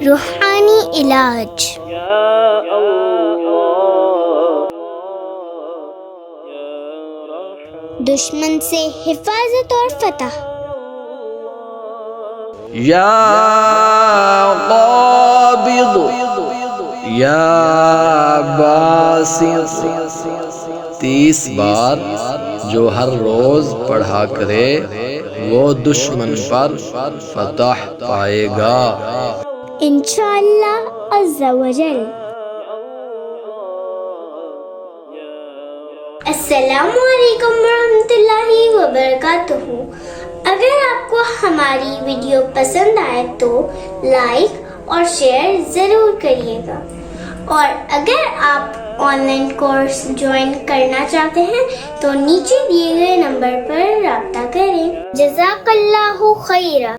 روحانی علاج. دشمن سے حفاظت اور فتح. یا قابض یا باسط، 30 بار جو ہر روز پڑھا کرے وہ دشمن پر فتح پائے گا انشاءاللہ عز و جل. السلام علیکم ورحمۃ اللہ وبرکاتہ. اگر آپ کو ہماری ویڈیو پسند آئے تو لائک اور شیئر ضرور کریے گا، اور اگر آپ آن لائن کورس جوائن کرنا چاہتے ہیں تو نیچے دیے گئے نمبر پر رابطہ کریں. جزاک اللہ خیرہ.